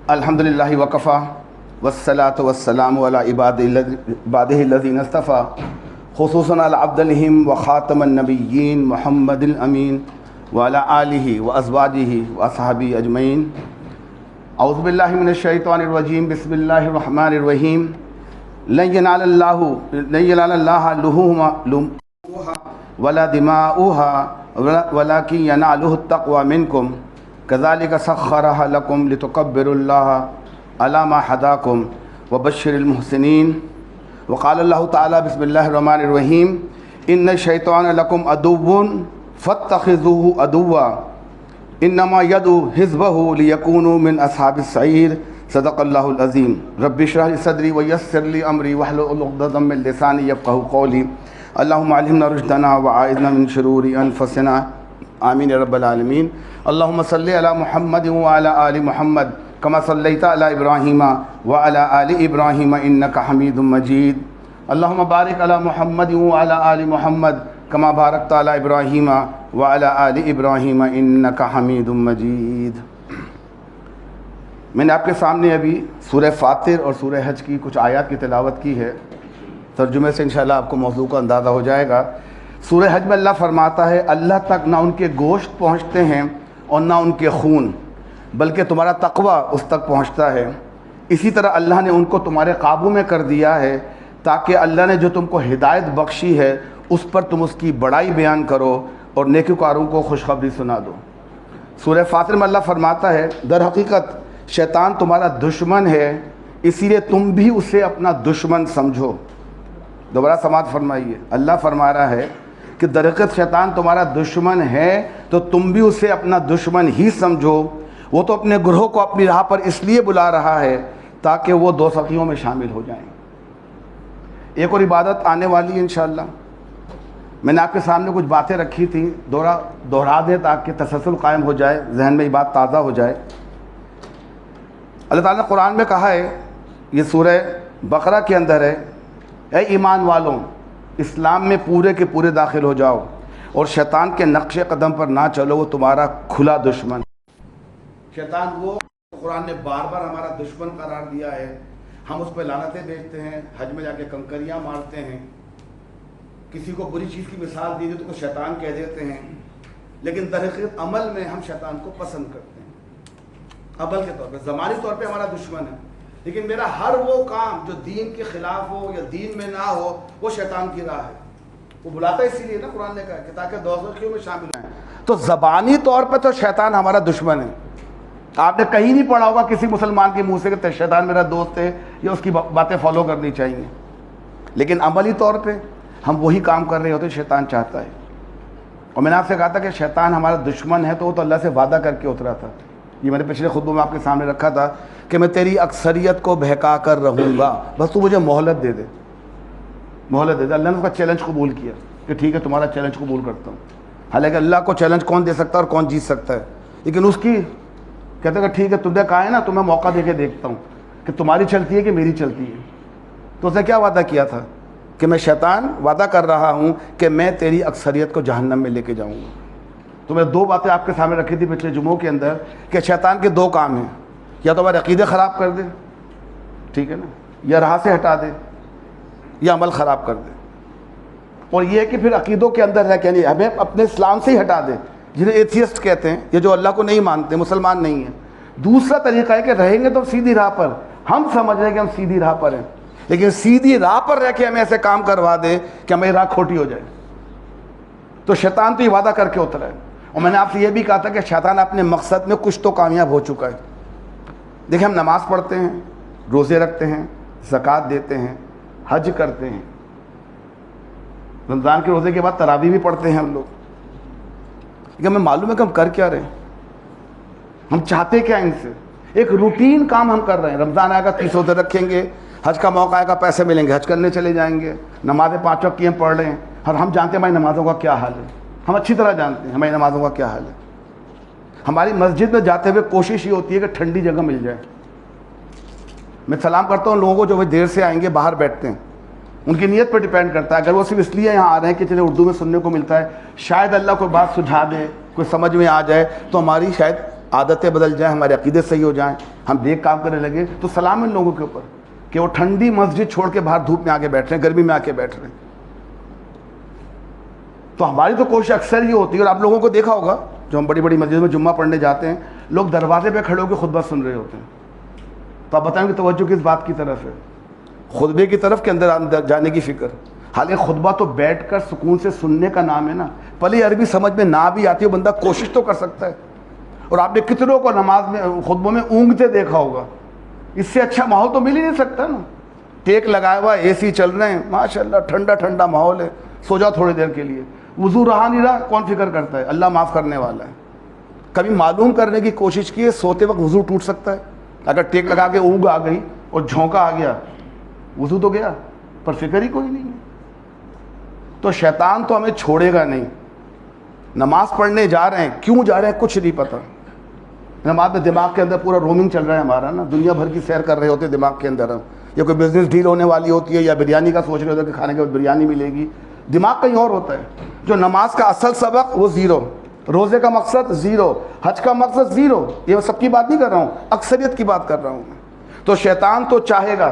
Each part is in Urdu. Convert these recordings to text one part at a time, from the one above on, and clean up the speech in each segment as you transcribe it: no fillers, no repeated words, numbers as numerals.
الحمدللہ وکفا والصلاة والسلام علی عبادہ الذین اصطفیٰ خصوصاً علی عبدالہم وخاتم النبیین محمد الامین وعلی آلہ وازواجہ واصحابہ اجمعین۔ اعوذ باللہ من الشیطان الرجیم، بسم اللہ الرحمن الرحیم۔ لن ینال اللہ لحومها ولا دماؤها ولکن ینالہ التقوی منکم کذالک سخرها لکم لتکبروا اللہ علی ما ہداکم وبشر المحسنین۔ وقال اللہ تعالی بسم اللہ الرحمن الرحیم ان الشیطان لکم عدو فاتخذوه عدوا انما یدعو حزبہ لیکونوا من اصحاب السعیر۔ صدق اللہ العظیم۔ رب اشرح لی صدری ویسر لی امری واحلل عقدۃ من لسانی یفقہوا قولی۔ اللہم علمنا رشدنا وعائذنا من شرور انفسنا آمین یا رب العالمین۔ اللہم صلی علی محمد وعلی آل محمد کما صلیت علی ابراہیم وعلی آل ابراہیم انک حمید مجید۔ اللہم بارک علی محمد وعلی آل محمد کما بارکت علی ابراہیم وعلی آل ابراہیم انک حمید مجید۔ میں نے آپ کے سامنے ابھی سورہ فاطر اور سورہ حج کی کچھ آیات کی تلاوت کی ہے، ترجمے سے انشاءاللہ آپ کو موضوع کا اندازہ ہو جائے گا۔ سورہ حج میں اللہ فرماتا ہے اللہ تک نہ ان کے گوشت پہنچتے ہیں اور نہ ان کے خون، بلکہ تمہارا تقوی اس تک پہنچتا ہے۔ اسی طرح اللہ نے ان کو تمہارے قابو میں کر دیا ہے تاکہ اللہ نے جو تم کو ہدایت بخشی ہے اس پر تم اس کی بڑائی بیان کرو اور نیکوکاروں کو خوشخبری سنا دو۔ سورہ فاطر میں اللہ فرماتا ہے در حقیقت شیطان تمہارا دشمن ہے، اسی لیے تم بھی اسے اپنا دشمن سمجھو۔ دوبارہ سماعت فرمائیے، اللہ فرما رہا ہے کہ در حقیقت شیطان تمہارا دشمن ہے تو تم بھی اسے اپنا دشمن ہی سمجھو۔ وہ تو اپنے گروہ کو اپنی راہ پر اس لیے بلا رہا ہے تاکہ وہ دوزخیوں میں شامل ہو جائیں۔ ایک اور عبادت آنے والی ہے انشاءاللہ، میں نے آپ کے سامنے کچھ باتیں رکھی تھیں، دوہرا دیں تاکہ تسلسل قائم ہو جائے، ذہن میں یہ بات تازہ ہو جائے۔ اللہ تعالیٰ نے قرآن میں کہا ہے، یہ سورہ بقرہ کے اندر ہے، اے ایمان والوں اسلام میں پورے کے پورے داخل ہو جاؤ اور شیطان کے نقش قدم پر نہ چلو، وہ تمہارا کھلا دشمن۔ شیطان وہ قرآن نے بار بار ہمارا دشمن قرار دیا ہے، ہم اس پہ لعنتیں بھیجتے ہیں، حج میں جا کے کنکریاں مارتے ہیں، کسی کو بری چیز کی مثال دی تو کو شیطان کہہ دیتے ہیں، لیکن در حقیقت عمل میں ہم شیطان کو پسند کرتے ہیں۔ عمل کے طور پہ ذمانی طور پہ ہمارا دشمن ہے، لیکن میرا ہر وہ کام جو دین کے خلاف ہو یا دین میں نہ ہو وہ شیطان کی راہ ہے۔ وہ بلاتا اسی لیے نا، قرآن نے کہا کہ تاکہ دوزخیوں میں شامل ہیں۔ تو زبانی طور پہ تو شیطان ہمارا دشمن ہے۔ آپ نے کہیں نہیں پڑھا ہوگا کسی مسلمان کے منہ سے کہ شیطان میرا دوست ہے یا اس کی باتیں فالو کرنی چاہیے، لیکن عملی طور پہ ہم وہی کام کر رہے ہوتے شیطان چاہتا ہے۔ اور میں نے آپ سے کہا تھا کہ شیطان ہمارا دشمن ہے تو وہ تو اللہ سے وعدہ کر کے اترا تھا، یہ میں نے پچھلے خطبوں میں آپ کے سامنے رکھا تھا کہ میں تیری اکثریت کو بہکا کر رہوں گا، بس تو مجھے مہلت دے دے، مہلت دے دے۔ اللہ نے اس کا چیلنج قبول کیا کہ ٹھیک ہے تمہارا چیلنج قبول کرتا ہوں۔ حالانکہ اللہ کو چیلنج کون دے سکتا ہے اور کون جیت سکتا ہے، لیکن اس کی کہتے ہیں کہ ٹھیک ہے تم نے کہا ہے نا تو میں موقع دے کے دیکھتا ہوں کہ تمہاری چلتی ہے کہ میری چلتی ہے۔ تو اس نے کیا وعدہ کیا تھا کہ میں شیطان وعدہ کر رہا ہوں کہ میں تیری اکثریت کو جہنم میں لے کے جاؤں گا۔ تو میں دو باتیں آپ کے سامنے رکھی تھی پچھلے جمعوں کے اندر کہ شیطان کے دو کام ہیں، یا تو ہمارے عقیدے خراب کر دے، ٹھیک ہے نا، یا راہ سے ہٹا دے، یا عمل خراب کر دے۔ اور یہ ہے کہ پھر عقیدوں کے اندر رہ کے نہیں، ہمیں اپنے اسلام سے ہی ہٹا دے، جنہیں ایتھیسٹ کہتے ہیں، یہ جو اللہ کو نہیں مانتے، مسلمان نہیں ہیں۔ دوسرا طریقہ ہے کہ رہیں گے تو سیدھی راہ پر، ہم سمجھ رہے ہیں کہ ہم سیدھی راہ پر ہیں، لیکن سیدھی راہ پر رہ کے ہمیں ایسے کام کروا دے کہ ہماری راہ کھوٹی ہو جائے۔ تو شیطان تو یہ وعدہ کر کے اترا ہے۔ اور میں نے آپ سے یہ بھی کہا تھا کہ شیطان اپنے مقصد میں کچھ تو کامیاب ہو چکا ہے۔ دیکھیں ہم نماز پڑھتے ہیں، روزے رکھتے ہیں، زکوٰۃ دیتے ہیں، حج کرتے ہیں، رمضان کے روزے کے بعد تراویح بھی پڑھتے ہیں ہم لوگ، لیکن ہمیں معلوم ہے کہ ہم کر کیا رہے ہیں، ہم چاہتے کیا ان سے۔ ایک روٹین کام ہم کر رہے ہیں، رمضان آئے گا 30 روزے رکھیں گے، حج کا موقع آئے گا پیسے ملیں گے حج کرنے چلے جائیں گے، نمازیں 5 وقت کی ہم پڑھ رہے ہیں، اور ہم جانتے ہیں ہماری نمازوں کا کیا حال ہے، ہم اچھی طرح جانتے ہیں ہماری نمازوں کا کیا حال ہے۔ ہماری مسجد میں جاتے ہوئے کوشش یہ ہوتی ہے کہ ٹھنڈی جگہ مل جائے۔ میں سلام کرتا ہوں لوگوں کو جو وہ دیر سے آئیں گے، باہر بیٹھتے ہیں، ان کی نیت پر ڈیپینڈ کرتا ہے۔ اگر وہ صرف اس لیے یہاں آ رہے ہیں کہ چلے اردو میں سننے کو ملتا ہے، شاید اللہ کوئی بات سجھا دے، کوئی سمجھ میں آ جائے تو ہماری شاید عادتیں بدل جائیں, ہمارے عقیدے صحیح ہو جائیں, ہم نیک کام کرنے لگے, تو سلام ان لوگوں کے اوپر کہ وہ ٹھنڈی مسجد چھوڑ کے باہر دھوپ میں آ کے بیٹھ رہے ہیں, گرمی میں آ کے بیٹھ رہے ہیں. تو ہماری تو کوشش اکثر یہ ہوتی ہے, اور آپ لوگوں کو دیکھا ہوگا جو ہم بڑی بڑی مسجد میں جمعہ پڑھنے جاتے ہیں, لوگ دروازے پہ کھڑے ہو کے خطبہ سن رہے ہوتے ہیں. تو آپ بتائیں کہ توجہ کس بات کی طرف ہے؟ خطبے کی طرف کے اندر جانے کی فکر. حالانکہ خطبہ تو بیٹھ کر سکون سے سننے کا نام ہے نا. پہلے عربی سمجھ میں نہ بھی آتی ہو, بندہ کوشش تو کر سکتا ہے. اور آپ نے کتنوں کو نماز میں خطبوں میں اونگتے دیکھا ہوگا. اس سے اچھا ماحول تو مل ہی نہیں سکتا نا. ٹیک لگایا ہوا, اے سی چل رہے ہیں, ماشاءاللہ ٹھنڈا ٹھنڈا ماحول ہے, سو جاؤ تھوڑی دیر کے لیے. وضو رہا نہیں رہا, کون فکر کرتا ہے؟ اللہ معاف کرنے والا ہے. کبھی معلوم کرنے کی کوشش کی ہے سوتے وقت وضو ٹوٹ سکتا ہے؟ اگر ٹیک لگا کے اونگ آ گئی اور جھونکا آ گیا, وضو تو گیا, پر فکر ہی کوئی نہیں ہے. تو شیطان تو ہمیں چھوڑے گا نہیں. نماز پڑھنے جا رہے ہیں, کیوں جا رہے ہیں کچھ نہیں پتہ. نماز میں دماغ کے اندر پورا رومنگ چل رہا ہے ہمارا نا, دنیا بھر کی سیر کر رہے ہوتے ہیں دماغ کے اندر ہم, یا کوئی بزنس ڈیل ہونے والی ہوتی ہے, یا بریانی کا سوچ رہے ہوتے ہیں کہ کھانے کے بعد بریانی ملے گی. دماغ کہیں اور ہوتا ہے. جو نماز کا اصل سبق وہ زیرو, روزے کا مقصد زیرو, حج کا مقصد زیرو. یہ سب کی بات نہیں کر رہا ہوں, اکثریت کی بات کر رہا ہوں میں. تو شیطان تو چاہے گا,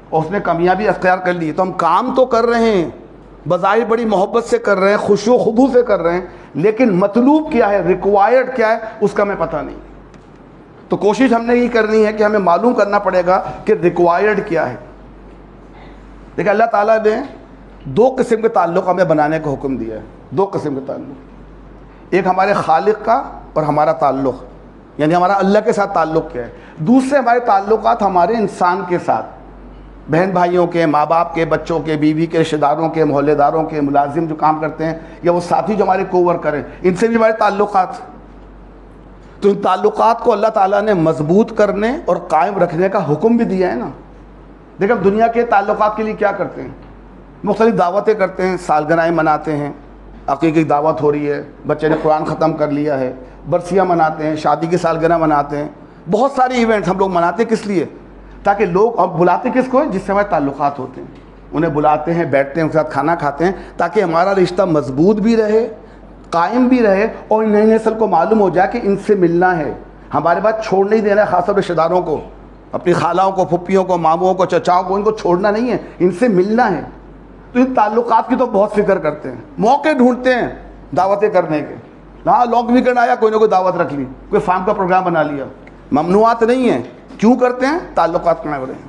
اور اس نے کامیابی اختیار کر لی. تو ہم کام تو کر رہے ہیں, بظاہر بڑی محبت سے کر رہے ہیں, خشوع و خضوع سے کر رہے ہیں, لیکن مطلوب کیا ہے, ریکوائرڈ کیا ہے, اس کا ہمیں پتہ نہیں. تو کوشش ہم نے یہ کرنی ہے کہ ہمیں معلوم کرنا پڑے گا کہ ریکوائرڈ کیا ہے. دیکھیں اللہ تعالیٰ نے دو قسم کے تعلق ہمیں بنانے کا حکم دیا ہے. دو قسم کے تعلق, ایک ہمارے خالق کا اور ہمارا تعلق, یعنی ہمارا اللہ کے ساتھ تعلق کیا ہے. دوسرے ہمارے تعلقات ہمارے انسان کے ساتھ, بہن بھائیوں کے, ماں باپ کے, بچوں کے, بیوی کے, رشتہ داروں کے, محلے داروں کے, ملازم جو کام کرتے ہیں, یا وہ ساتھی جو ہمارے کو ورکر ہیں, ان سے بھی ہمارے تعلقات. تو ان تعلقات کو اللہ تعالیٰ نے مضبوط کرنے اور قائم رکھنے کا حکم بھی دیا ہے نا. دیکھیں ہم دنیا کے تعلقات کے لیے کیا کرتے ہیں, مختلف دعوتیں کرتے ہیں, سالگرہیں مناتے ہیں, عقیقے کی دعوت ہو رہی ہے, بچے نے قرآن ختم کر لیا ہے, برسیاں مناتے ہیں, شادی کی سالگرہ مناتے ہیں, بہت سارے ایونٹس ہم لوگ مناتے ہیں. کس لیے؟ تاکہ لوگ, اور بلاتے کس کو ہیں؟ جس سے ہمارے تعلقات ہوتے ہیں. انہیں بلاتے ہیں, بیٹھتے ہیں, ان کے ساتھ کھانا کھاتے ہیں, تاکہ ہمارا رشتہ مضبوط بھی رہے, قائم بھی رہے, اور نئی نسل کو معلوم ہو جائے کہ ان سے ملنا ہے. ہمارے بات چھوڑ نہیں دینا ہے, خاص طور پہ رشتہ داروں کو, اپنی خالاؤں کو, پھپھیوں کو, ماموں کو, چچاؤں کو, ان کو چھوڑنا نہیں ہے, ان سے ملنا ہے. تو ان تعلقات کی تو بہت فکر کرتے ہیں, موقع ڈھونڈتے ہیں دعوتیں کرنے کے. ہاں لانگ ویکنڈ آیا, کوئی نہ کوئی دعوت رکھ لی, کوئی فارم کا پروگرام بنا لیا. ممنوعات نہیں ہیں. کیوں کرتے ہیں؟ تعلقات قائم رہے ہیں.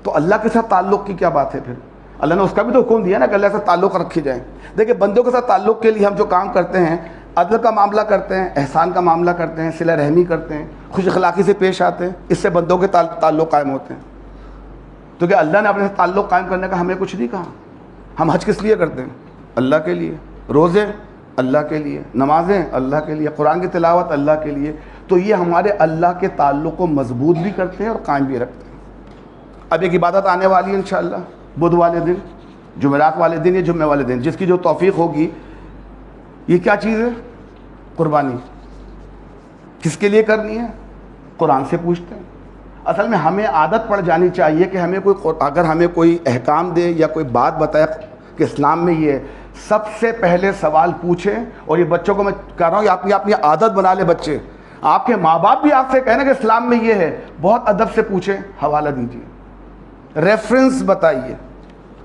تو اللہ کے ساتھ تعلق کی کیا بات ہے پھر؟ اللہ نے اس کا بھی تو حکم دیا نا کہ اللہ کے ساتھ تعلق رکھے جائیں. دیکھیں بندوں کے ساتھ تعلق کے لیے ہم جو کام کرتے ہیں, عدل کا معاملہ کرتے ہیں, احسان کا معاملہ کرتے ہیں, صلہ رحمی کرتے ہیں, خوش اخلاقی سے پیش آتے ہیں, اس سے بندوں کے تعلق قائم ہوتے ہیں. تو کہ اللہ نے اپنے ساتھ تعلق قائم کرنے کا ہمیں کچھ نہیں کہا. ہم حج کس لیے کرتے ہیں؟ اللہ کے لیے. روزے اللہ کے لیے, نمازیں اللہ کے لیے, قرآن کی تلاوت اللہ کے لیے. تو یہ ہمارے اللہ کے تعلق کو مضبوط بھی کرتے ہیں اور قائم بھی رکھتے ہیں. اب ایک عبادت آنے والی ہے انشاءاللہ, بدھ والے دن, جمعرات والے دن یا جمعے والے دن, جس کی جو توفیق ہوگی. یہ کیا چیز ہے؟ قربانی. کس کے لیے کرنی ہے؟ قرآن سے پوچھتے ہیں. اصل میں ہمیں عادت پڑ جانی چاہیے کہ ہمیں کوئی, اگر ہمیں کوئی احکام دے یا کوئی بات بتائے کہ اسلام میں یہ ہے, سب سے پہلے سوال پوچھیں. اور یہ بچوں کو میں کہہ رہا ہوں کہ اپنی عادت بنا لے بچے. آپ کے ماں باپ بھی آپ سے کہنا کہ اسلام میں یہ ہے, بہت ادب سے پوچھیں, حوالہ دیجیے, ریفرنس بتائیے.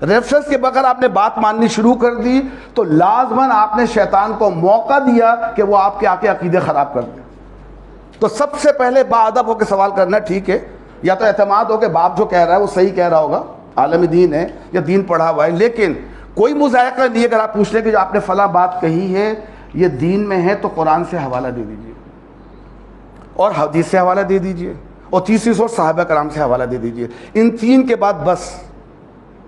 ریفرنس کے بغیر آپ نے بات ماننی شروع کر دی تو لازماً آپ نے شیطان کو موقع دیا کہ وہ آپ کے آ کے عقیدے خراب کر دیں. تو سب سے پہلے باادب ہو کے سوال کرنا. ٹھیک ہے, یا تو اعتماد ہو کہ باپ جو کہہ رہا ہے وہ صحیح کہہ رہا ہوگا, عالم دین ہے یا دین پڑھا ہوا ہے, لیکن کوئی مذائقہ نہیں. اگر آپ پوچھ لیں کہ جو آپ نے فلاں بات کہی ہے یہ دین میں ہے, تو قرآن سے حوالہ دے دیجیے, اور حدیث سے حوالہ دے دیجیے, اور تیسری صورت صحابہ کرام سے حوالہ دے دیجیے. ان تین کے بعد بس.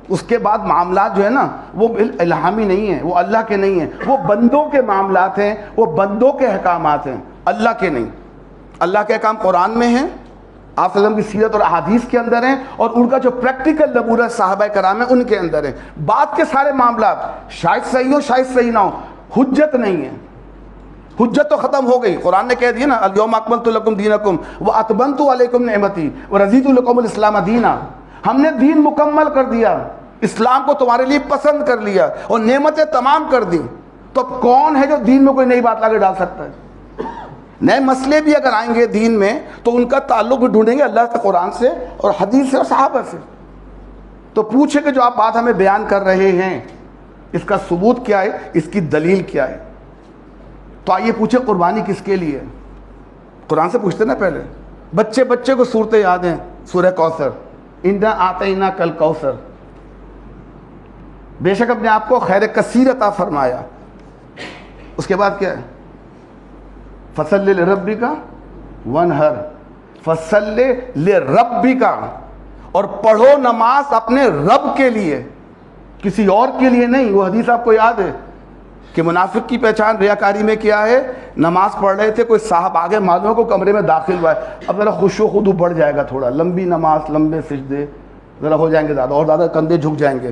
اس کے بعد معاملات جو ہے نا وہ الہامی نہیں ہیں, وہ اللہ کے نہیں ہیں, وہ بندوں کے معاملات ہیں, وہ بندوں کے احکامات ہیں, اللہ کے نہیں. اللہ کے احکام قرآن میں ہیں, آپ صلی اللہ علیہ وسلم کی سیرت اور احادیث کے اندر ہیں, اور ان کا جو پریکٹیکل نمونہ صحابہ کرام ہیں ان کے اندر ہیں. بات کے سارے معاملات شاید صحیح ہو شاید صحیح نہ ہو, حجت نہیں ہے. حجت تو ختم ہو گئی. قرآن نے کہہ دیا نا, الیوم اکملت لکم دینکم واتممت علیکم نعمتی ورضیت لکم الاسلام دینا. ہم نے دین مکمل کر دیا, اسلام کو تمہارے لیے پسند کر لیا اور نعمتیں تمام کر دی. تو اب کون ہے جو دین میں کوئی نئی بات لا کے ڈال سکتا ہے؟ نئے مسئلے بھی اگر آئیں گے دین میں تو ان کا تعلق بھی ڈھونڈیں گے اللہ کے قرآن سے اور حدیث سے اور صحابہ سے. تو پوچھے کہ جو آپ بات ہمیں بیان کر رہے ہیں اس کا ثبوت کیا ہے, اس کی دلیل کیا ہے؟ تو آئیے پوچھے قربانی کس کے لیے؟ قرآن سے پوچھتے نا پہلے. بچے کو صورتیں یاد ہیں, سورہ کوثر, انا آتینا کل کوثر, بے شک اپنے آپ کو خیر کثیر عطا فرمایا. اس کے بعد کیا ہے؟ فصل لربک وانحر, فصل لربک, اور پڑھو نماز اپنے رب کے لیے, کسی اور کے لیے نہیں. وہ حدیث آپ کو یاد ہے کہ منافق کی پہچان ریاکاری میں کیا ہے؟ نماز پڑھ رہے تھے, کوئی صاحب آگے معلوم کو کمرے میں داخل ہوا ہے, اب ذرا خشوع و خضوع بڑھ جائے گا, تھوڑا لمبی نماز, لمبے سجدے ذرا ہو جائیں گے زیادہ, اور زیادہ کندھے جھک جائیں گے,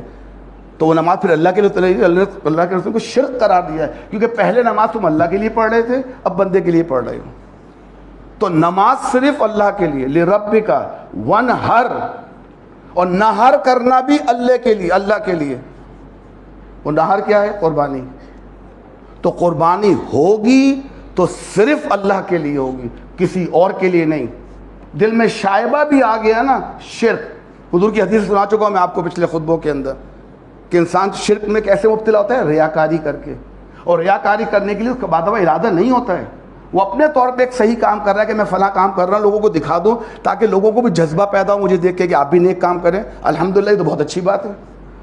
تو وہ نماز پھر اللہ کے لیے چلے گی. اللہ کے رسول کو شرک قرار دیا ہے, کیونکہ پہلے نماز تم اللہ کے لیے پڑھ رہے تھے, اب بندے کے لیے پڑھ رہے ہو. تو نماز صرف اللہ کے لیے, لربک وانحر, اور نہر کرنا بھی اللہ کے لیے, اللہ کے لیے. وہ نہر کیا ہے؟ قربانی. تو قربانی ہوگی تو صرف اللہ کے لیے ہوگی, کسی اور کے لیے نہیں. دل میں شائبہ بھی آ گیا نا شرک, حضور کی حدیث سنا چکا ہوں میں آپ کو پچھلے خطبوں کے اندر, کہ انسان شرک میں کیسے مبتلا ہوتا ہے؟ ریاکاری کر کے. اور ریاکاری کرنے کے لیے اس کا بعد ارادہ نہیں ہوتا ہے, وہ اپنے طور پہ ایک صحیح کام کر رہا ہے کہ میں فلاں کام کر رہا ہوں, لوگوں کو دکھا دوں تاکہ لوگوں کو بھی جذبہ پیدا ہو مجھے دیکھ کے کہ آپ بھی نیک کام کریں. الحمدللہ یہ تو بہت اچھی بات ہے.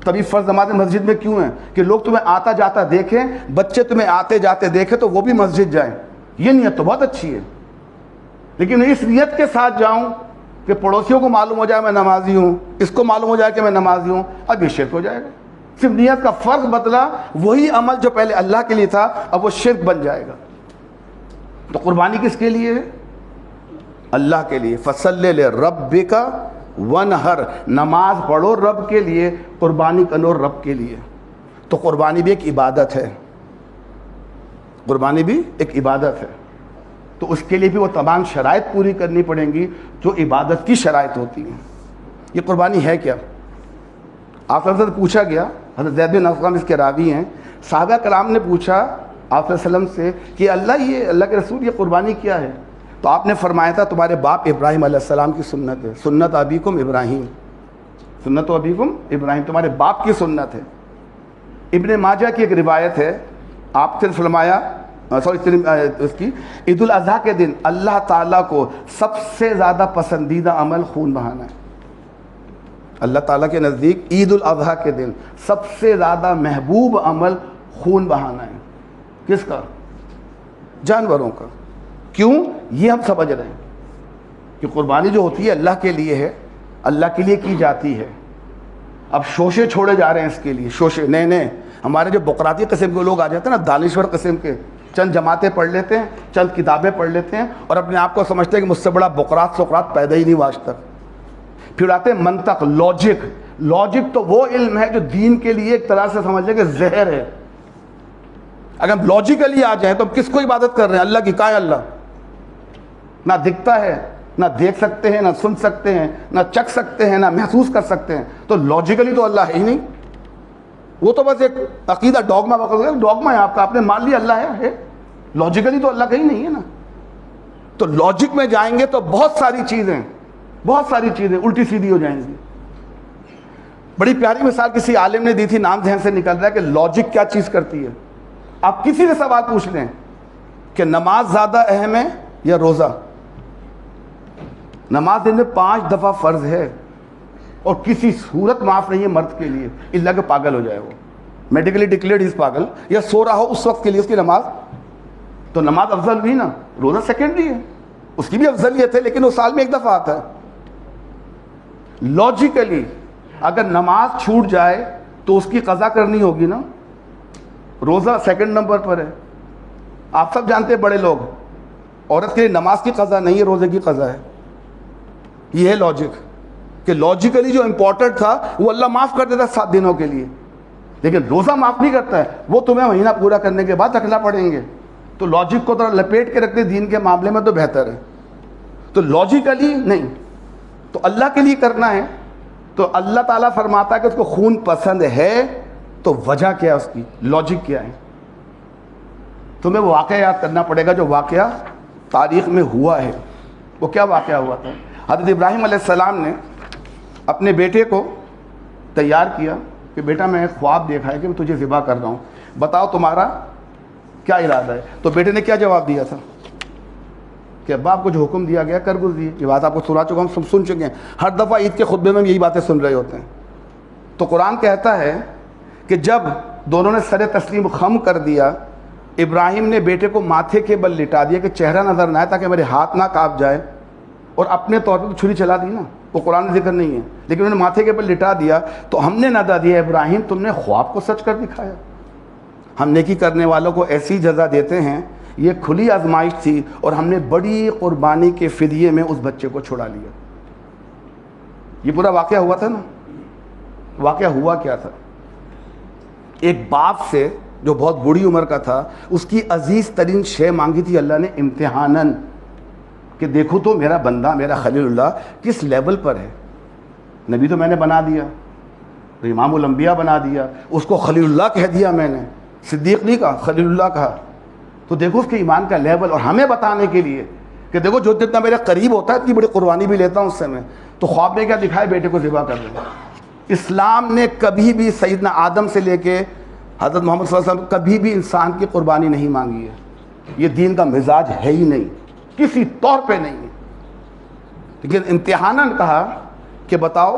تبھی فرض نماز مسجد میں کیوں ہیں؟ کہ لوگ تمہیں آتا جاتا دیکھیں, بچے تمہیں آتے جاتے دیکھیں تو وہ بھی مسجد جائیں. یہ نیت تو بہت اچھی ہے, لیکن اس نیت کے ساتھ جاؤں کہ پڑوسیوں کو معلوم ہو جائے میں نمازی ہوں, اس کو معلوم ہو جائے کہ میں نمازی ہوں, اب یہ شرک ہو جائے گا. صرف نیت کا فرق بدلا, وہی عمل جو پہلے اللہ کے لیے تھا اب وہ شرک بن جائے گا. تو قربانی کس کے لیے ہے؟ اللہ کے لیے. فصل لربک وانحر, نماز پڑھو رب کے لیے, قربانی کرو رب کے لیے. تو قربانی بھی ایک عبادت ہے, قربانی بھی ایک عبادت ہے. تو اس کے لیے بھی وہ تمام شرائط پوری کرنی پڑیں گی جو عبادت کی شرائط ہوتی ہیں. یہ قربانی ہے کیا؟ آپ سے پوچھا گیا, حضرت زید بن اسلم اس کے راوی ہیں, صحابہ کرام نے پوچھا آپ صلی اللہ علیہ وسلم سے کہ اللہ کے رسول یہ قربانی کیا ہے؟ تو آپ نے فرمایا تھا تمہارے باپ ابراہیم علیہ السلام کی سنت ہے, سنت ابیکم ابراہیم, سنت ابیکم ابراہیم, تمہارے باپ کی سنت ہے. ابن ماجہ کی ایک روایت ہے, آپ سے فرمایا اس کی عید الاضحیٰ کے دن اللہ تعالیٰ کو سب سے زیادہ پسندیدہ عمل خون بہانا ہے. اللہ تعالیٰ کے نزدیک عید الاضحیٰ کے دن سب سے زیادہ محبوب عمل خون بہانا ہے. کس کا؟ جانوروں کا. کیوں؟ یہ ہم سمجھ رہے ہیں کہ قربانی جو ہوتی ہے اللہ کے لیے ہے, اللہ کے لیے کی جاتی ہے. اب شوشے چھوڑے جا رہے ہیں اس کے لیے, شوشے نئے ہمارے جو بقراتی قسم کے لوگ آ جاتے ہیں نا, دانشور قسم کے, چند جماعتیں پڑھ لیتے ہیں, چند کتابیں پڑھ لیتے ہیں اور اپنے آپ کو سمجھتے ہیں کہ مجھ سے بڑا بقرات سقراط پیدا ہی نہیں ہوا آج تک. پھر آتے ہیں منطق, لاجک تو وہ علم ہے جو دین کے لیے ایک طرح سے سمجھ لیں کہ زہر ہے. اگر ہم لاجیکلی آ جائیں تو ہم کس کو عبادت کر رہے ہیں؟ اللہ کی. کہاں ہے اللہ؟ نہ دکھتا ہے, نہ دیکھ سکتے ہیں, نہ سن سکتے ہیں, نہ چکھ سکتے ہیں, نہ محسوس کر سکتے ہیں. تو لاجیکلی تو اللہ ہے ہی نہیں, وہ تو بس ایک عقیدہ ڈوگما ڈوگما ہے آپ کا, آپ نے مان لیا اللہ ہے. لاجیکلی تو اللہ کہیں نہیں ہے نا. تو لاجک میں جائیں گے تو بہت ساری چیزیں الٹی سیدھی ہو جائیں گی. بڑی پیاری مثال کسی عالم نے دی تھی, نام ذہن سے نکل رہا ہے, کہ لاجک کیا چیز کرتی ہے. آپ کسی سے سوال پوچھ لیں کہ نماز زیادہ اہم ہے یا روزہ؟ نماز دن میں 5 دفعہ فرض ہے اور کسی صورت معاف نہیں ہے مرد کے لیے, اللہ کے پاگل ہو جائے, وہ میڈیکلی ڈکلیئرڈ از پاگل, یا سو رہا ہو اس وقت کے لیے اس کی نماز. تو نماز افضل بھی نا, روزہ سیکنڈری ہے, اس کی بھی افضلیت ہے لیکن وہ سال میں 1 دفعہ آتا ہے. لاجیکلی اگر نماز چھوٹ جائے تو اس کی قضا کرنی ہوگی نا. روزہ سیکنڈ نمبر پر ہے. آپ سب جانتے ہیں بڑے لوگ, عورت کے لیے نماز کی قضا نہیں ہے, روزے کی قضا ہے. یہ ہے لاجک, کہ لاجیکلی جو امپورٹنٹ تھا وہ اللہ معاف کر دیتا 7 دنوں کے لیے, لیکن روزہ معاف نہیں کرتا ہے, وہ تمہیں مہینہ پورا کرنے کے بعد رکھنا پڑیں گے. تو لاجک کو ذرا لپیٹ کے رکھتے دین کے معاملے میں تو بہتر ہے. تو لاجیکلی نہیں, تو اللہ کے لیے کرنا ہے. تو اللہ تعالیٰ فرماتا ہے کہ اس کو خون پسند ہے, تو وجہ کیا ہے اس کی, لاجک کیا ہے؟ تمہیں وہ واقعہ یاد کرنا پڑے گا جو واقعہ تاریخ میں ہوا ہے. وہ کیا واقعہ ہوا تھا؟ حضرت ابراہیم علیہ السلام نے اپنے بیٹے کو تیار کیا کہ بیٹا میں ایک خواب دیکھا ہے کہ میں تجھے ذبح کر رہا ہوں, بتاؤ تمہارا کیا ارادہ ہے. تو بیٹے نے کیا جواب دیا تھا کہ ابا آپ کو جو حکم دیا گیا کر گزریے. یہ بات آپ کو سنا چکا ہوں, سب سن چکے ہیں, ہر دفعہ عید کے خطبے میں یہی باتیں سن رہے ہوتے ہیں. تو قرآن کہتا ہے کہ جب دونوں نے سر تسلیم خم کر دیا, ابراہیم نے بیٹے کو ماتھے کے بل لٹا دیا کہ چہرہ نظر نہ آئے تاکہ میرے ہاتھ نہ کانپ جائے, اور اپنے طور پہ تو چھری چلا دی نا, وہ قرآن میں ذکر نہیں ہے, لیکن انہوں نے ماتھے کے بل لٹا دیا. تو ہم نے ندا دیا ابراہیم تم نے خواب کو سچ کر دکھایا. ہم نیکی کرنے والوں کو ایسی جزا دیتے ہیں. یہ کھلی آزمائش تھی اور ہم نے بڑی قربانی کے فدیے میں اس بچے کو چھڑا لیا. یہ پورا واقعہ ہوا تھا نا. واقعہ ہوا کیا تھا؟ ایک باپ سے جو بہت بڑی عمر کا تھا, اس کی عزیز ترین شے مانگی تھی اللہ نے امتحاناً, کہ دیکھو تو میرا بندہ میرا خلیل اللہ کس لیول پر ہے. نبی تو میں نے بنا دیا, تو امام الانبیاء بنا دیا, اس کو خلیل اللہ کہہ دیا میں نے, صدیق نہیں کہا, خلیل اللہ کہا. تو دیکھو اس کے ایمان کا لیول, اور ہمیں بتانے کے لیے کہ دیکھو جو جتنا میرے قریب ہوتا ہے اتنی بڑی قربانی بھی لیتا ہوں اس سے میں. تو خواب میں کیا دکھائے؟ بیٹے کو ذبح کر دیں. اسلام نے کبھی بھی سیدنا آدم سے لے کے حضرت محمد صلی اللہ علیہ وسلم کبھی بھی انسان کی قربانی نہیں مانگی ہے. یہ دین کا مزاج ہے ہی نہیں, کسی طور پہ نہیں ہے. لیکن امتحاناً کہا کہ بتاؤ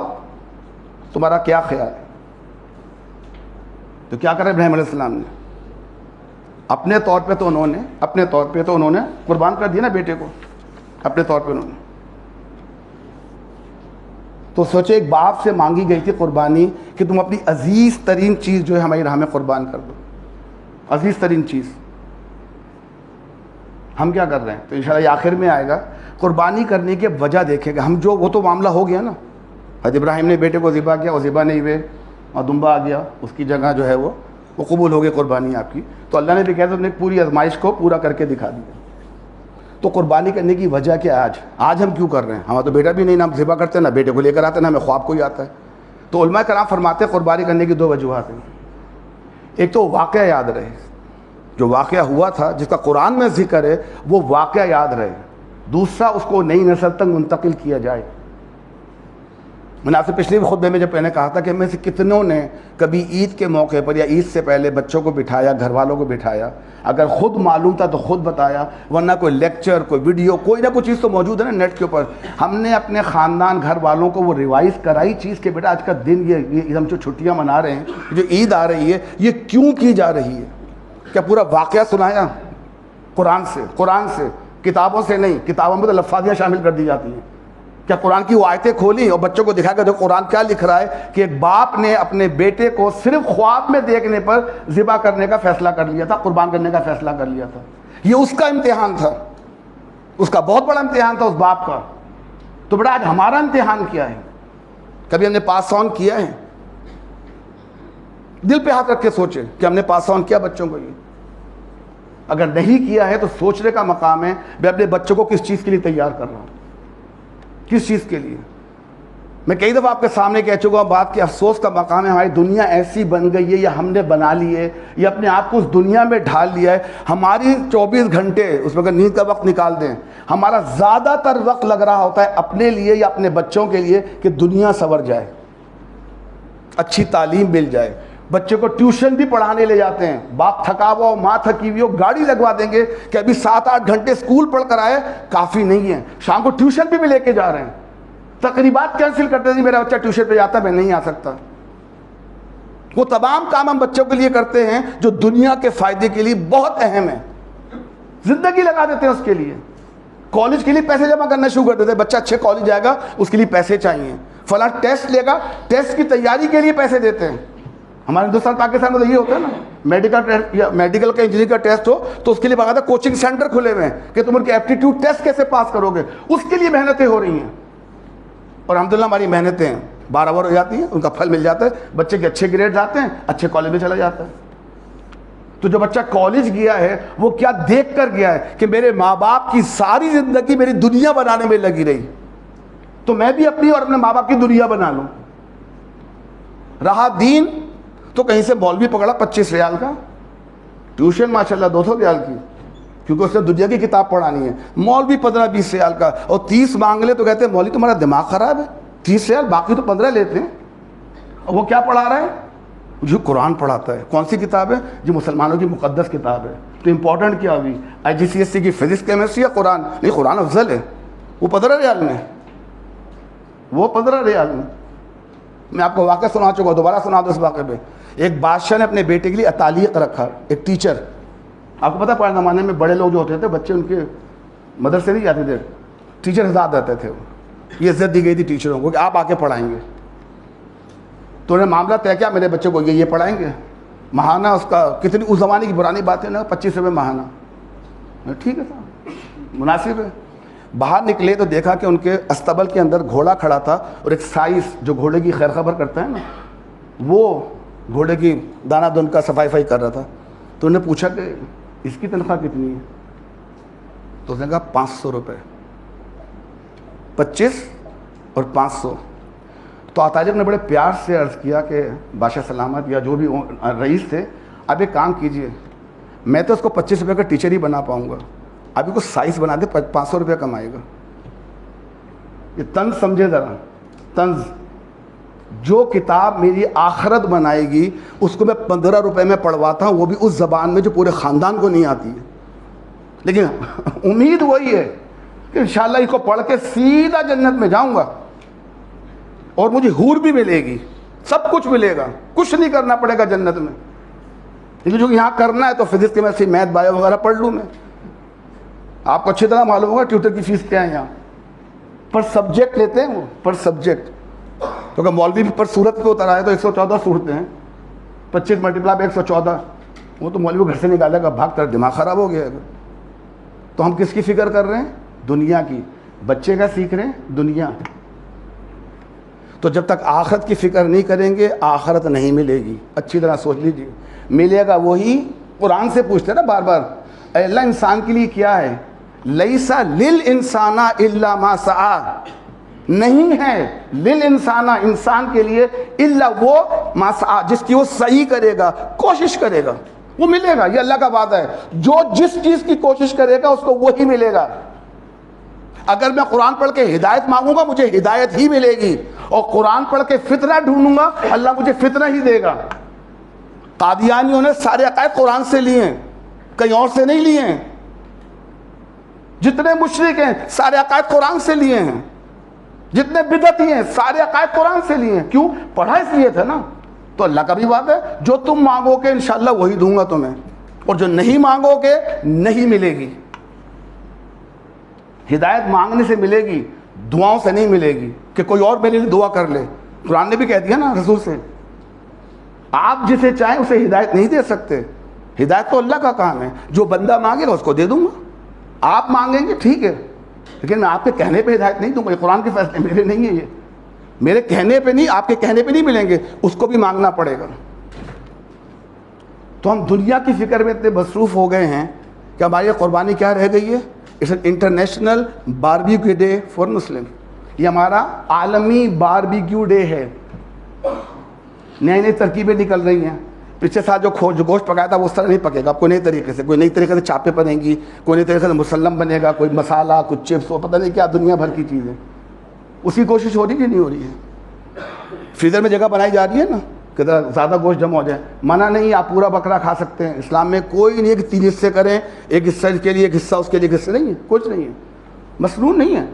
تمہارا کیا خیال ہے. تو کیا کرے ابراہیم علیہ السلام نے؟ اپنے طور پہ تو انہوں نے قربان کر دیا نا بیٹے کو, اپنے طور پہ انہوں نے. تو سوچے ایک باپ سے مانگی گئی تھی قربانی کہ تم اپنی عزیز ترین چیز جو ہے ہماری راہ میں قربان کر دو, عزیز ترین چیز. ہم کیا کر رہے ہیں؟ تو انشاءاللہ یہ آخر میں آئے گا. قربانی کرنے کی وجہ دیکھیں گے ہم, جو وہ تو معاملہ ہو گیا نا, حضرت ابراہیم نے بیٹے کو ذبح کیا, وہ ذبح نہیں ہوئے اور دمبا آ گیا, اس کی جگہ جو ہے وہ قبول ہو گئی قربانی آپ کی. تو اللہ نے بھی کہا تم نے پوری آزمائش کو پورا کر کے دکھا دیا. تو قربانی کرنے کی وجہ کیا ہے آج ہم کیوں کر رہے ہیں؟ ہمارا تو بیٹا بھی نہیں, نہ ہم ذبح کرتے, نہ بیٹے کو لے کر آتے, نہ ہمیں خواب کوئی آتا ہے. تو علماء کرام فرماتے ہیں قربانی کرنے کی دو وجوہات ہیں. ایک تو واقعہ یاد رہے, جو واقعہ ہوا تھا جس کا قرآن میں ذکر ہے وہ واقعہ یاد رہے. دوسرا اس کو نئی نسل تک منتقل کیا جائے. میں نے آپ سے پچھلے خطبے میں جب میں نے کہا تھا کہ میں سے کتنوں نے کبھی عید کے موقع پر یا عید سے پہلے بچوں کو بٹھایا, گھر والوں کو بٹھایا, اگر خود معلوم تھا تو خود بتایا, ورنہ کوئی لیکچر, کوئی ویڈیو, کوئی نہ کوئی چیز تو موجود ہے نا نیٹ کے اوپر. ہم نے اپنے خاندان گھر والوں کو وہ ریوائز کرائی چیز کہ بیٹا آج کا دن یہ ہم جو چھٹیاں منا رہے ہیں, جو عید آ رہی ہے, یہ کیوں کی جا رہی ہے. کیا پورا واقعہ سنایا قرآن سے, کتابوں سے نہیں. کتابوں میں تو لفاظیاں شامل کر دی جاتی ہیں. کیا قرآن کی وہ آیتیں کھولی اور بچوں کو دکھا کر دیکھو قرآن کیا لکھ رہا ہے کہ ایک باپ نے اپنے بیٹے کو صرف خواب میں دیکھنے پر ذبح کرنے کا فیصلہ کر لیا تھا, قربان کرنے کا فیصلہ کر لیا تھا. یہ اس کا امتحان تھا, اس کا بہت بڑا امتحان تھا اس باپ کا. تو بیٹا آج ہمارا امتحان کیا ہے؟ کبھی ہم نے پاس آن کیا ہے؟ دل پہ ہاتھ رکھ کے سوچے کہ ہم نے پاس آن کیا بچوں کو. یہ اگر نہیں کیا ہے تو سوچنے کا مقام ہے میں اپنے بچوں کو کس چیز کے لیے تیار کر رہا ہوں, کس چیز کے لیے. میں کئی دفعہ آپ کے سامنے کہہ چکا ہوں, بات کے افسوس کا مقام ہے ہماری دنیا ایسی بن گئی ہے, یا ہم نے بنا لی ہے, یا اپنے آپ کو اس دنیا میں ڈھال لیا ہے. ہماری 24 گھنٹے اس میں اگر نیند کا وقت نکال دیں, ہمارا زیادہ تر وقت لگ رہا ہوتا ہے اپنے لیے یا اپنے بچوں کے لیے کہ دنیا سنور جائے, اچھی تعلیم مل جائے. بچے کو ٹیوشن بھی پڑھانے لے جاتے ہیں, باپ تھکا ہوا ہو, ماں تھکی ہوئی ہو, گاڑی لگوا دیں گے کہ ابھی 7-8 گھنٹے اسکول پڑھ کر آئے, کافی نہیں ہے, شام کو ٹیوشن بھی لے کے جا رہے ہیں. تقریبات کینسل کرتے ہیں, میرا بچہ ٹیوشن پہ جاتا ہے میں نہیں آ سکتا. وہ تمام کام ہم بچوں کے لیے کرتے ہیں جو دنیا کے فائدے کے لیے بہت اہم ہے, زندگی لگا دیتے ہیں اس کے لیے. کالج کے لیے پیسے جمع کرنا شروع کر دیتے ہیں, بچہ اچھے کالج جائے گا اس کے لیے پیسے چاہیے, فلاں ٹیسٹ لے گا, ٹیسٹ کی تیاری کے لیے پیسے دیتے ہیں. ہمارے ہندوستان پاکستان میں تو یہ ہوتا ہے نا, میڈیکل کا انجینئرنگ کا ٹیسٹ ہو تو اس کے لیے باقاعدہ کوچنگ سینٹر کھلے ہوئے ہیں کہ تم ان کے ایپٹیٹیوڈ ٹیسٹ کیسے پاس کرو گے, اس کے لیے محنتیں ہو رہی ہیں. اور الحمدللہ ہماری محنتیں برابر ہو جاتی ہیں, ان کا پھل مل جاتا ہے, بچے کے اچھے گریڈ آتے ہیں, اچھے کالج میں چلا جاتا ہے. تو جو بچہ کالج گیا ہے وہ کیا دیکھ کر گیا ہے کہ میرے ماں باپ کی ساری زندگی میری دنیا بنانے میں لگی رہی, تو میں بھی اپنی اور اپنے ماں باپ کی دنیا بنا لوں. رہا دین تو کہیں سے مولوی پکڑا 25 ریال کا, ٹیوشن ماشاءاللہ 200 ریال کی، کیونکہ اس نے دنیا کی کتاب پڑھانی ہے. مولوی 15-20 ریال کا، اور 30 مانگ لے تو کہتے ہیں مولوی تمہارا دماغ خراب ہے، 30 ریال باقی تو 15 لیتے ہیں. اور وہ کیا پڑھا رہا ہے؟ جو قرآن پڑھاتا ہے. کون سی کتاب ہے؟ جو مسلمانوں کی مقدس کتاب ہے. تو امپورٹنٹ کیا ہوئی؟ IGCSE کی فزکس کیمسٹری یا قرآن؟ نہیں، قرآن افضل ہے. وہ 15 ریال میں، وہ 15 ریال میں. میں آپ کو واقعہ سنا چکا، دوبارہ سنا دو اس واقعے پہ. ایک بادشاہ نے اپنے بیٹے کے لیے اتالیق رکھا، ایک ٹیچر. آپ کو پتا پرانے زمانے میں بڑے لوگ جو ہوتے تھے بچے ان کے مدرسے نہیں جاتے تھے، ٹیچر حضرات رہتے تھے. یہ عزت دی گئی تھی ٹیچروں کو کہ آپ آ کے پڑھائیں گے. تو انہیں معاملہ طے کیا، میرے بچے کو یہ پڑھائیں گے. ماہانہ اس کا کتنی اس زمانے کی پرانی بات ہے نا، 25 روپے ماہانہ. ٹھیک ہے صاحب، مناسب ہے. باہر نکلے تو دیکھا کہ ان کے استبل کے اندر گھوڑا کھڑا تھا، اور ایک سائس جو گھوڑے کی خیر خبر کرتا ہے نا، وہ گھوڑے کی دانہ دن کا صفائی کر رہا تھا. تو انہوں نے پوچھا کہ اس کی تنخواہ کتنی ہے؟ تو اس نے کہا 500 روپے. 25 اور 500. تو اتالیق نے بڑے پیار سے عرض کیا کہ بادشاہ سلامت یا جو بھی رئیس تھے، اب ایک کام کیجئے، میں تو اس کو 25 روپے کا ٹیچر ہی بنا پاؤں گا، ابھی کو سائز بنا دے، 500 روپے کمائے گا. یہ طنز سمجھے ذرا، طنز. جو کتاب میری آخرت بنائے گی اس کو میں 15 روپے میں پڑھواتا ہوں، وہ بھی اس زبان میں جو پورے خاندان کو نہیں آتی ہے. لیکن امید وہی ہے کہ انشاءاللہ اس کو پڑھ کے سیدھا جنت میں جاؤں گا، اور مجھے حور بھی ملے گی، سب کچھ ملے گا، کچھ نہیں کرنا پڑے گا جنت میں. لیکن جو یہاں کرنا ہے تو فزکس کیمسٹری میتھ بایو وغیرہ پڑھ لوں میں. آپ کو اچھی طرح معلوم ہوگا ٹیوٹر کی فیس کیا ہے یہاں. پر سبجیکٹ لیتے ہیں وہ، پر سبجیکٹ. کیونکہ مولوی پر صورت پہ اتر آئے تو 114 صورتیں ہیں، 25 ملٹیپلائی 114. وہ تو مولوی گھر سے نکالے گا، بھاگ کر دماغ خراب ہو گیا. تو ہم کس کی فکر کر رہے ہیں؟ دنیا کی. بچے کا سیکھ رہے ہیں؟ دنیا. تو جب تک آخرت کی فکر نہیں کریں گے آخرت نہیں ملے گی. اچھی طرح سوچ لیجیے. ملے گا وہی، قرآن سے پوچھتے نا بار بار، اے اللہ انسان کے لیے کیا ہے؟ لیسا للانسان الا ما سعی، نہیں ہے للانسان انسان کے لیے الا وہ ما سعی، جس کی وہ سعی کرے گا، کوشش کرے گا، وہ ملے گا. یہ اللہ کا وعدہ ہے. جو جس چیز کی کوشش کرے گا اس کو وہی ملے گا. اگر میں قرآن پڑھ کے ہدایت مانگوں گا مجھے ہدایت ہی ملے گی، اور قرآن پڑھ کے فتنہ ڈھونڈوں گا اللہ مجھے فتنہ ہی دے گا. قادیانیوں نے سارے عقائد قرآن سے لیے ہیں، کہیں اور سے نہیں لیے ہیں. جتنے مشرک ہیں سارے عقائد قرآن سے لیے ہیں، جتنے بدعتی ہیں سارے عقائد قرآن سے لیے ہیں. کیوں؟ پڑھا اس لیے تھا نا. تو اللہ کا بھی وعدہ ہے جو تم مانگو گے انشاءاللہ وہی دوں گا تمہیں، اور جو نہیں مانگو گے نہیں ملے گی. ہدایت مانگنے سے ملے گی، دعاؤں سے نہیں ملے گی کہ کوئی اور میرے لیے دعا کر لے. قرآن نے بھی کہہ دیا نا رسول سے، آپ جسے چاہیں اسے ہدایت نہیں دے سکتے. ہدایت تو اللہ کا کام ہے، جو بندہ مانگے گا اس کو دے دوں گا. آپ مانگیں گے ٹھیک ہے، لیکن میں آپ کے کہنے پہ ہدایت نہیں دوں گا. یہ قرآن کے فیصلے میرے نہیں ہیں، یہ میرے کہنے پہ نہیں، آپ کے کہنے پہ نہیں ملیں گے، اس کو بھی مانگنا پڑے گا. تو ہم دنیا کی فکر میں اتنے مصروف ہو گئے ہیں کہ ہماری قربانی کیا رہ گئی ہے؟ It's an international barbecue day for Muslim. یہ ہمارا عالمی باربیکیو ڈے ہے. نئی نئی ترکیبیں نکل رہی ہیں. پچھلے سال جو گوشت پکایا تھا وہ اس طرح نہیں پکے گا، کوئی نئی طریقے سے، کوئی نئی طریقے سے چاپیں بنیں گی، کوئی نئی طریقے سے مسلم بنے گا، کوئی مسالہ، کچھ چپس، وہ پتہ نہیں کیا دنیا بھر کی چیزیں. اس کی کوشش ہو رہی ہے کہ نہیں ہو رہی ہے؟ فریزر میں جگہ بنائی جا رہی ہے نا کہ زیادہ گوشت جمع ہو جائے. منع نہیں، آپ پورا بکرا کھا سکتے ہیں. اسلام میں کوئی نہیں ہے کہ 3 حصے کریں، ایک حصہ اس کے لیے، ایک حصہ اس کے لیے، ایک حصہ نہیں ہے، کچھ نہیں ہے. مسنون نہیں ہے،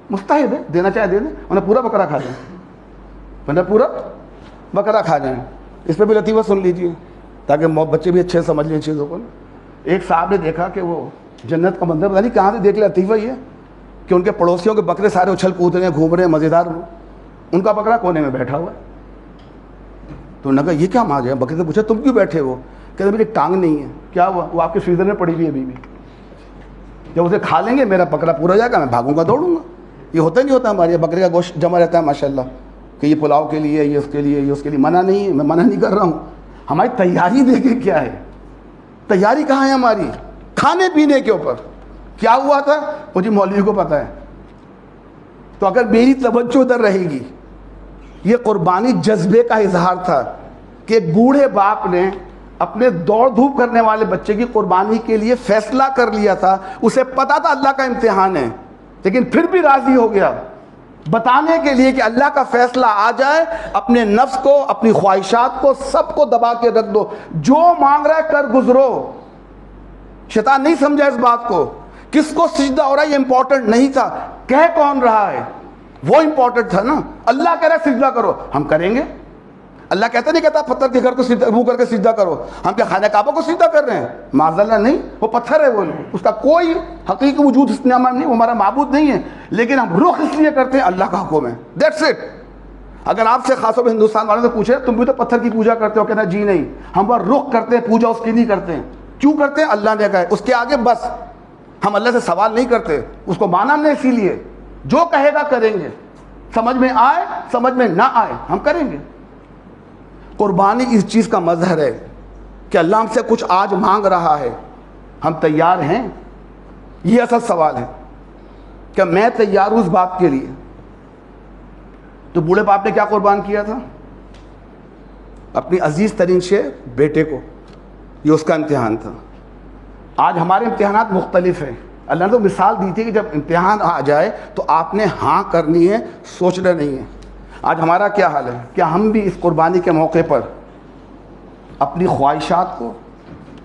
مستحب ہے، دینا چاہے دے دیں، ورنہ پورا بکرا کھا جائیں، ورنہ پورا بکرا کھا جائیں. اس پہ بھی لطیفہ سن لیجیے تاکہ بچے بھی اچھے سمجھ لیں چیزوں کو. ایک صاحب نے دیکھا کہ وہ جنت کا منظر پتہ نہیں کہاں سے دیکھ لیا. لطیفہ یہ کہ ان کے پڑوسیوں کے بکرے سارے اچھل کود رہے ہیں، گھوم رہے ہیں، مزیدار. ان کا بکرا کونے میں بیٹھا ہوا ہے. تو انہوں نے کہا یہ کیا ماں ہے؟ بکرے سے پوچھا تم کیوں بیٹھے ہو؟ کہتے میری ٹانگ نہیں ہے. کیا ہوا؟ وہ آپ کے فریزر میں پڑی ہوئی ہے ابھی بھی. جب اسے کھا لیں گے میرا بکرا پورا جائے گا، میں بھاگوں گا، دوڑوں گا. یہ ہوتا نہیں ہوتا ہمارے بکرے کا گوشت جمع رہتا ہے ماشاء اللہ کہ یہ پلاؤ کے لیے، یہ اس کے لیے، یہ اس کے لیے. منع نہیں ہے، میں منع نہیں کر رہا ہوں. ہماری تیاری دیکھیں کیا ہے. تیاری کہاں ہے ہماری؟ کھانے پینے کے اوپر. کیا ہوا تھا مجھے مولوی کو پتہ ہے. تو اگر میری توجہ ادھر رہے گی، یہ قربانی جذبے کا اظہار تھا کہ ایک بوڑھے باپ نے اپنے دوڑ دھوپ کرنے والے بچے کی قربانی کے لیے فیصلہ کر لیا تھا، اسے پتا تھا اللہ کا امتحان ہے، لیکن پھر بھی راضی ہو گیا بتانے کے لیے کہ اللہ کا فیصلہ آ جائے، اپنے نفس کو، اپنی خواہشات کو، سب کو دبا کے رکھ دو، جو مانگ رہا ہے کر گزرو۔ شیطان نہیں سمجھا اس بات کو، کس کو سجدہ ہو رہا ہے یہ امپورٹنٹ نہیں تھا، کہہ کون رہا ہے وہ امپورٹنٹ تھا نا۔ اللہ کہہ رہا ہے سجدہ کرو، ہم کریں گے۔ اللہ کہتا نہیں کہتا پتھر کے گھر کو منہ کر کے سجدہ کرو، ہم کیا خانہ کعبہ کو سجدہ کر رہے ہیں؟ معاذ اللہ نہیں، وہ پتھر ہے، وہ اس کا کوئی حقیقی وجود اس نعمت نہیں، وہ ہمارا معبود نہیں ہے، لیکن ہم رخ اس لیے کرتے ہیں اللہ کا حکم ہے، دیٹس اٹ۔ اگر آپ سے خاص طور پہ ہندوستان والوں سے پوچھے تم بھی تو پتھر کی پوجا کرتے ہو، کہنا جی نہیں، ہم وہ رخ کرتے ہیں، پوجا اس کی نہیں کرتے ہیں۔ کیوں کرتے ہیں؟ اللہ نے کہا ہے، اس کے آگے بس ہم اللہ سے سوال نہیں کرتے، اس کو مانا ہم نے اسی لیے، جو کہے گا کریں گے، سمجھ میں آئے سمجھ میں نہ آئے ہم کریں گے۔ قربانی اس چیز کا مظہر ہے کہ اللہ ہم سے کچھ آج مانگ رہا ہے، ہم تیار ہیں؟ یہ اصل سوال ہے کہ میں تیار ہوں اس بات کے لیے۔ تو بوڑھے باپ نے کیا قربان کیا تھا؟ اپنی عزیز ترین شے بیٹے کو، یہ اس کا امتحان تھا۔ آج ہمارے امتحانات مختلف ہیں، اللہ نے تو مثال دی تھی کہ جب امتحان آ جائے تو آپ نے ہاں کرنی ہے، سوچنا نہیں ہے۔ آج ہمارا کیا حال ہے؟ کیا ہم بھی اس قربانی کے موقع پر اپنی خواہشات کو،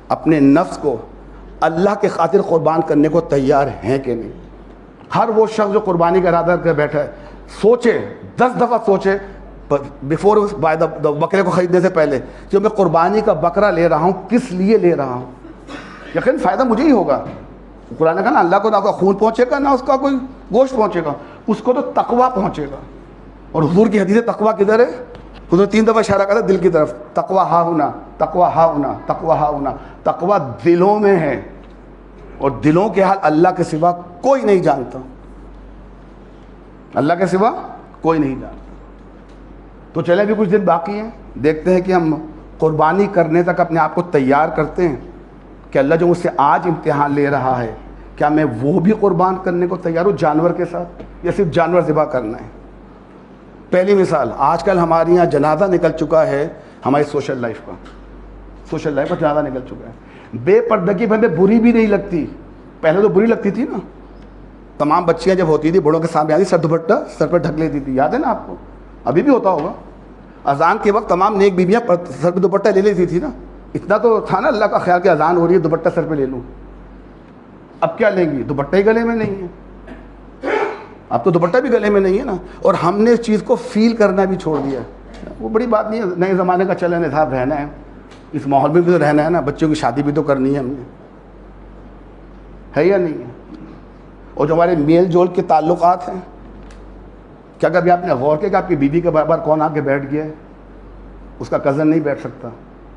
اپنے نفس کو اللہ کے خاطر قربان کرنے کو تیار ہیں کہ نہیں؟ ہر وہ شخص جو قربانی کا ارادہ کر بیٹھا ہے سوچے، 10 دفعہ سوچے بیفور بکرے کو خریدنے سے پہلے کہ میں قربانی کا بکرا لے رہا ہوں کس لیے لے رہا ہوں؟ یقین فائدہ مجھے ہی ہوگا۔ قرآن نے کہا نا، اللہ کو نہ اس کا خون پہنچے گا نہ اس کا کوئی گوشت پہنچے گا، اس کو تو تقویٰ پہنچے گا۔ اور حضور کی حدیث تقویٰ کدھر ہے؟ حضور 3 دفعہ اشارہ کرتا دل کی طرف، تقویٰ ہا ہونا، تقویٰ ہا ہونا، تقویٰ ہا ہونا۔ تقویٰ دلوں میں ہے، اور دلوں کے حال اللہ کے سوا کوئی نہیں جانتا، اللہ کے سوا کوئی نہیں جانتا۔ تو چلے بھی کچھ دن باقی ہیں، دیکھتے ہیں کہ ہم قربانی کرنے تک اپنے آپ کو تیار کرتے ہیں کہ اللہ جو مجھ سے آج امتحان لے رہا ہے، کیا میں وہ بھی قربان کرنے کو تیار ہوں جانور کے ساتھ، یا صرف جانور ذبح کرنا ہے؟ پہلی مثال، آج کل ہمارے یہاں جنازہ نکل چکا ہے ہماری سوشل لائف کا جنازہ نکل چکا ہے۔ بے پردگی ہمیں بری بھی نہیں لگتی، پہلے تو بری لگتی تھی نا۔ تمام بچیاں جب ہوتی تھی بڑوں کے سامنے آتی، سر دوپٹہ سر پہ ڈھک لیتی تھی، یاد ہے نا آپ کو؟ ابھی بھی ہوتا ہوگا۔ اذان کے وقت تمام نیک بیویاں سر پہ دوپٹہ لے لیتی تھی نا، اتنا تو تھا نا اللہ کا خیال کہ اذان ہو رہی ہے دوپٹہ سر پہ لے لوں۔ اب کیا لیں گی؟ دوپٹہ ہی گلے میں نہیں ہے، اب تو دوپٹہ بھی گلے میں نہیں ہے نا، اور ہم نے اس چیز کو فیل کرنا بھی چھوڑ دیا۔ وہ بڑی بات نہیں ہے، نئے زمانے کا چلن ہے صاحب، رہنا ہے اس ماحول میں بھی تو رہنا ہے نا، بچوں کی شادی بھی تو کرنی ہے ہم نے، ہے یا نہیں ہے؟ اور جو ہمارے میل جول کے تعلقات ہیں، کیا کبھی آپ نے غور کیا کہ آپ کی بیوی کے برابر کون آ کے بیٹھ گیا ہے؟ اس کا کزن نہیں بیٹھ سکتا،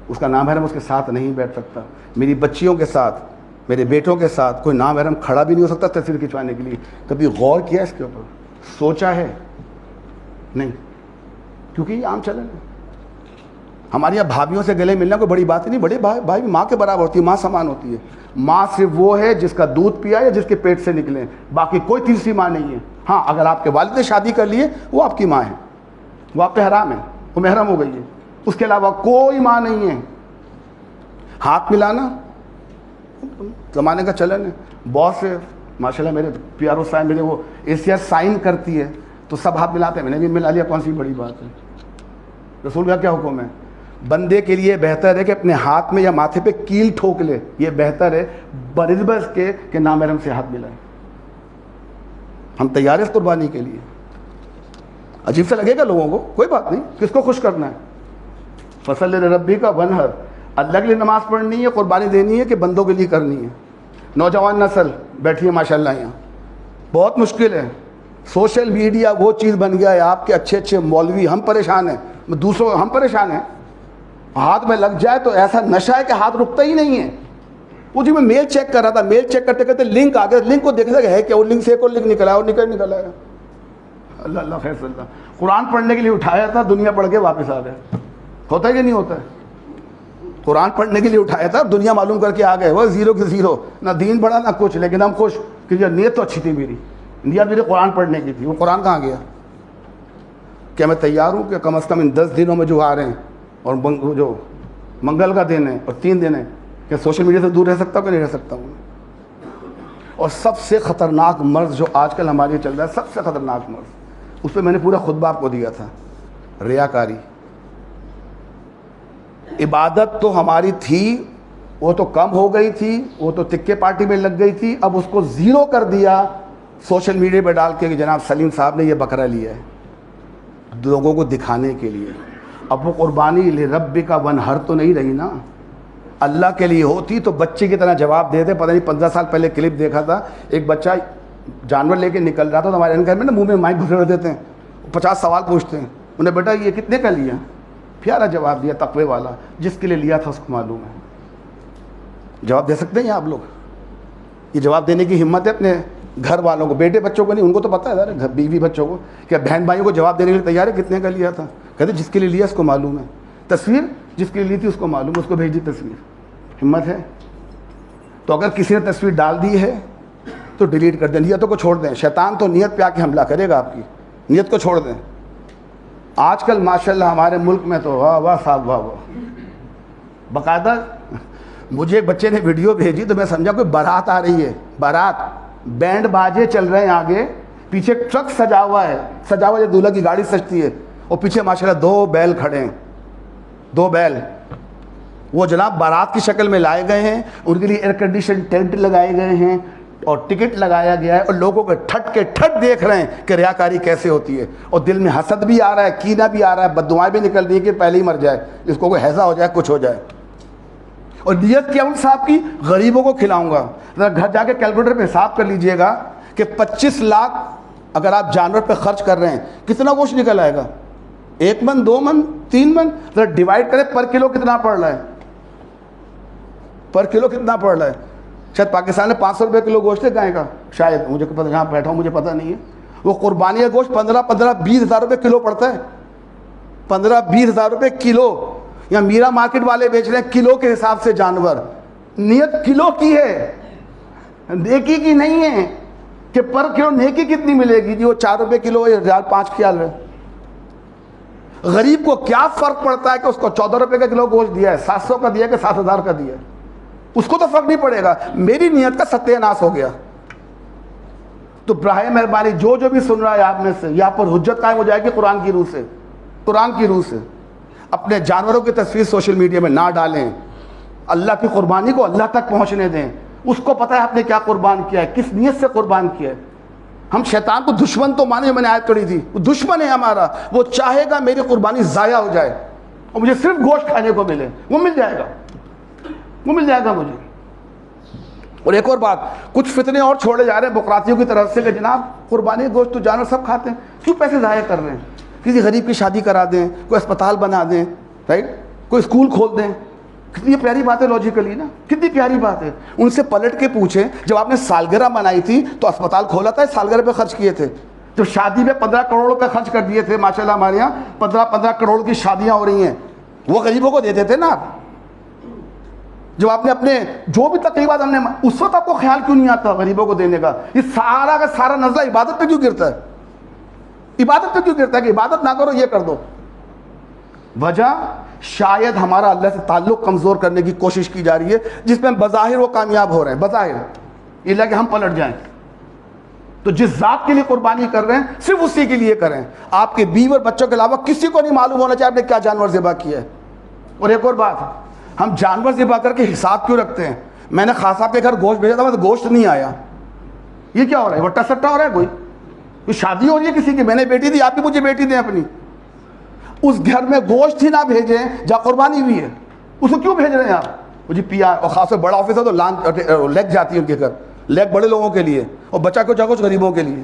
اس کا نامحرم اس کے ساتھ نہیں بیٹھ سکتا، میری بچیوں کے ساتھ، میرے بیٹوں کے ساتھ کوئی نامحرم کھڑا بھی نہیں ہو سکتا تصویر کھنچوانے کے لیے۔ کبھی غور کیا اس کے اوپر؟ سوچا ہے؟ نہیں، کیونکہ یہ عام چلن ہے۔ ہمارے یہاں بھابھیوں سے گلے ملنا کوئی بڑی بات نہیں، بڑے بھائی ماں کے برابر ہوتی ہے، ماں سمان ہوتی ہے۔ ماں صرف وہ ہے جس کا دودھ پیا یا جس کے پیٹ سے نکلے، باقی کوئی تیسری ماں نہیں ہے۔ ہاں، اگر آپ کے والد نے شادی کر لی ہے وہ آپ کی ماں ہے، وہ آپ پہ حرام ہے، وہ محرم ہو گئی ہے، اس کے علاوہ کوئی ماں نہیں ہے۔ ہاتھ ملانا زمانے کا چلن ہے، بہت سے ماشاءاللہ میرے پیاروں صاحب، میرے وہ ایسیا سائن کرتی ہے تو سب ہاتھ ملاتے ہیں، میں نے بھی ملا لیا، کون سی بڑی بات ہے؟ رسول کا کیا حکم ہے؟ بندے کے لیے بہتر ہے کہ اپنے ہاتھ میں یا ماتھے پہ کیل ٹھوک لے، یہ بہتر ہے بنسبت اس کے کہ نامحرم سے ہاتھ ملائے۔ ہم تیار ہیں اس قربانی کے لیے؟ عجیب سا لگے گا لوگوں کو، کوئی بات نہیں، کس کو خوش کرنا ہے؟ فصل ربی کا ونہر، اللہ کے لیے نماز پڑھنی ہے، قربانی دینی ہے کہ بندوں کے لیے کرنی ہے؟ نوجوان نسل بیٹھی ہے ماشاءاللہ یہاں، بہت مشکل ہے، سوشل میڈیا وہ چیز بن گیا ہے، آپ کے اچھے اچھے مولوی، ہم پریشان ہیں، دوسروں ہم پریشان ہیں، ہاتھ میں لگ جائے تو ایسا نشہ ہے کہ ہاتھ رکتا ہی نہیں ہے۔ وہ جی میں میل چیک کر رہا تھا، میل چیک کرتے کرتے لنک آ گیا، لنک کو دیکھنے ہے کیا، وہ لنک سے ایک اور لنک نکلا، اور نکل آیا۔ اللہ اللہ خیر صلی اللہ، قرآن پڑھنے کے لیے اٹھایا تھا، دنیا پڑھ کے واپس آ گئے، ہوتا ہے کہ نہیں ہوتا ہے؟ قرآن پڑھنے کے لیے اٹھایا تھا، دنیا معلوم کر کے آ گئے، وہ زیرو کے زیرو، نہ دین بڑھا نہ کچھ، لیکن ہم خوش کہ یہ نیت تو اچھی تھی میری، نیت میری قرآن پڑھنے کی تھی، وہ قرآن کہاں گیا؟ کیا میں تیار ہوں کہ کم از کم ان 10 دنوں میں جو آ رہے ہیں، اور جو منگل کا دن ہے اور 3 دن ہے، کہ سوشل میڈیا سے دور رہ سکتا ہوں کہ نہیں رہ سکتا ہوں؟ اور سب سے خطرناک مرض جو آج کل ہمارے چل رہا ہے، سب سے خطرناک مرض، اس پہ میں نے پورا خطبہ آپ کو دیا تھا، ریاکاری۔ عبادت تو ہماری تھی، وہ تو کم ہو گئی تھی، وہ تو تکے پارٹی میں لگ گئی تھی، اب اس کو زیرو کر دیا سوشل میڈیا پہ ڈال کے کہ جناب سلیم صاحب نے یہ بکرا لیا ہے، لوگوں کو دکھانے کے لیے۔ اب وہ قربانی لربک کا ونہر تو نہیں رہی نا، اللہ کے لیے ہوتی تو بچے کی طرح جواب دیتے۔ پتہ نہیں 15 سال پہلے کلپ دیکھا تھا، ایک بچہ جانور لے کے نکل رہا تھا تو ہمارے گھر میں نا منہ میں مائک گھسڑ دیتے ہیں، 50 سوال پوچھتے ہیں، انہیں بیٹا یہ کتنے کا لیا؟ پیارا جواب دیا، تقوی والا، جس کے لیے لیا تھا اس کو معلوم ہے۔ جواب دے سکتے ہیں آپ لوگ؟ یہ جواب دینے کی ہمت ہے اپنے گھر والوں کو، بیٹے بچوں کو نہیں، ان کو تو پتہ ہے، بیوی بچوں کو، کیا بہن بھائیوں کو جواب دینے کے لیے تیار ہے کتنے کا لیا تھا؟ کہتے جس کے لیے لیا اس کو معلوم ہے، تصویر جس کے لیے لی تھی اس کو معلوم ہے، اس کو بھیج دی تصویر۔ ہمت ہے؟ تو اگر کسی نے تصویر ڈال دی ہے تو ڈیلیٹ کر دیں، نیتوں کو چھوڑ دیں، شیطان تو نیت پہ آ کے حملہ کرے گا آپ کی، نیت کو چھوڑ دیں۔ آج کل ماشاءاللہ ہمارے ملک میں تو واہ واہ صاحب واہ واہ، باقاعدہ مجھے ایک بچے نے ویڈیو بھیجی تو میں سمجھا کوئی بارات آ رہی ہے، بارات، بینڈ باجے چل رہے ہیں آگے، پیچھے ٹرک سجا ہوا ہے دولہا کی گاڑی سجتی ہے، اور پیچھے ماشاءاللہ 2 بیل کھڑے ہیں، 2 بیل، وہ جناب بارات کی شکل میں لائے گئے ہیں، ان کے لیے ایئر کنڈیشن ٹینٹ لگائے گئے ہیں اور ٹکٹ لگایا گیا ہے، اور لوگوں کو ٹھٹ کے ٹھٹ دیکھ رہے ہیں کہ ریاکاری کیسے ہوتی ہے، اور دل میں حسد بھی آ رہا ہے، کینہ بھی آ رہا ہے، بددعائیں بھی نکل رہی ہیں کہ پہلے ہی مر جائے، اس کو کوئی ہیضہ ہو جائے، کچھ ہو جائے۔ اور نیت کیا ان صاحب کی؟ غریبوں کو کھلاؤں گا۔ ذرا گھر جا کے کیلکولیٹر پہ حساب کر لیجئے گا کہ 25 لاکھ اگر آپ جانور پہ خرچ کر رہے ہیں کتنا گوشت نکل آئے گا؟ 1 من، 2 من، 3 من؟ ذرا ڈیوائڈ کریں، پر کلو کتنا پڑ رہا ہے؟ پر کلو کتنا پڑ رہا ہے؟ شاید پاکستان میں 500 روپے کلو گوشت ہے گائے کا، شاید، مجھے پتہ، یہاں بیٹھا ہوں مجھے پتہ نہیں ہے۔ وہ قربانی کا گوشت 15-20 ہزار روپے کلو پڑتا ہے، 15-20 ہزار روپے کلو۔ یا میرا مارکیٹ والے بیچ رہے ہیں کلو کے حساب سے جانور۔ نیت کلو کی ہے، نیکی کی نہیں ہے کہ پر کلو نیکی کتنی ملے گی جی، وہ 4 روپے کلو یا 5 خیال ہے۔ غریب کو کیا فرق پڑتا ہے کہ اس کو 14 روپے کا کلو گوشت دیا ہے، 700 کا دیا کہ 7,000 کا دیا ہے؟ اس کو تو فرق نہیں پڑے گا، میری نیت کا ستیہ ناش ہو گیا۔ تو براہ مہربانی جو بھی سن رہا ہے آپ میں سے، یہاں پر حجت قائم ہو جائے گی قرآن کی روح سے، قرآن کی روح سے۔ اپنے جانوروں کی تصویر سوشل میڈیا میں نہ ڈالیں، اللہ کی قربانی کو اللہ تک پہنچنے دیں، اس کو پتہ ہے آپ نے کیا قربان کیا ہے، کس نیت سے قربان کیا ہے۔ ہم شیطان کو دشمن تو مانے، میں نے آیت پڑھی تھی، وہ دشمن ہے ہمارا، وہ چاہے گا میری قربانی ضائع ہو جائے اور مجھے صرف گوشت کھانے کو ملے، وہ مل جائے گا، وہ مل جائے گا مجھے۔ اور ایک اور بات، کچھ فتنے اور چھوڑے جا رہے ہیں بقراتیوں کی طرف سے کہ جناب قربانی گوشت تو جانور سب کھاتے ہیں، کیوں پیسے ضائع کر رہے ہیں؟ کسی غریب کی شادی کرا دیں، کوئی اسپتال بنا دیں، رائٹ، کوئی اسکول کھول دیں۔ کتنی پیاری بات ہے لاجیکلی نا، کتنی پیاری بات ہے۔ ان سے پلٹ کے پوچھیں، جب آپ نے سالگرہ منائی تھی تو اسپتال کھولا تھا، سالگرہ پہ خرچ کیے تھے؟ جب شادی پہ 15 کروڑ روپے خرچ کر دیے تھے، ماشاءاللہ ہمارے یہاں 15 کروڑ کی شادیاں ہو رہی ہیں، وہ غریبوں کو دیتے تھے نا آپ؟ جب آپ نے اپنے جو بھی تقریبات ہم نے، اس وقت آپ کو خیال کیوں نہیں آتا غریبوں کو دینے کا؟ یہ سارا کا سارا نزلہ عبادت پہ کیوں گرتا ہے؟ عبادت پہ کیوں گرتا ہے کہ عبادت نہ کرو یہ کر دو؟ وجہ شاید ہمارا اللہ سے تعلق کمزور کرنے کی کوشش کی جا رہی ہے، جس میں بظاہر وہ کامیاب ہو رہے ہیں، بظاہر یہ لگے ہم پلٹ جائیں۔ تو جس ذات کے لیے قربانی کر رہے ہیں صرف اسی کے لیے کریں، آپ کے بیوی اور بچوں کے علاوہ کسی کو نہیں معلوم ہونا چاہیے آپ نے کیا جانور ذبح کیا ہے۔ اور ایک اور بات، ہم جانور ذبح کر کے حساب کیوں رکھتے ہیں؟ میں نے خاص صاحب کے گھر گوشت بھیجا تھا، میں گوشت نہیں آیا، یہ کیا ہو رہا ہے؟ وٹا سٹا ہو رہا ہے؟ کوئی شادی ہو رہی ہے کسی کی، میں نے بیٹی دی، آپ بھی مجھے بیٹی دیں اپنی، اس گھر میں گوشت ہی نہ بھیجیں جہاں قربانی ہوئی ہے، اس کو کیوں بھیج رہے ہیں آپ؟ وہ جی پیا، اور خاص طور بڑا آفس ہے تو لیگ جاتی ہے ان کے گھر، لیگ بڑے لوگوں کے لیے اور بچہ کو کچھ غریبوں کے لیے